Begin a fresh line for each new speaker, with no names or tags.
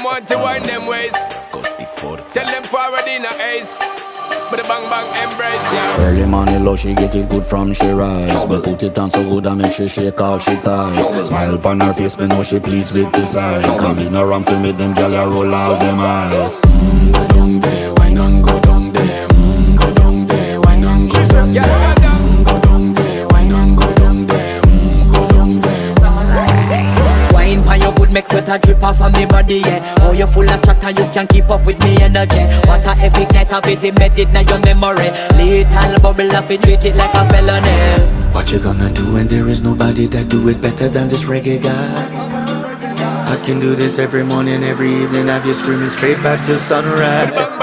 them want to wind them ways. Tell them forward in a ace. But the bang bang embrace, yeah.
Early morning love, she get it good from she rise. But put it on so good and make she shake all she ties. Smile upon her face, me know she pleased with this eyes. Come in around to make them gyal a roll out them eyes. Go down there, why not go down there? Go down there, why not go down there? Go down there, why not go down there? Go down there.
Wine pan your good make sweat a drip off of me body, yeah. Oh, you full of chatter, you can't keep up with me energy. What a epic night of it, embedded now your memory. Little bubble of it, treat it like a felony.
What you gonna do when there is nobody that do it better than this reggae guy? I can do this every morning, every evening, have you screaming straight back to sunrise.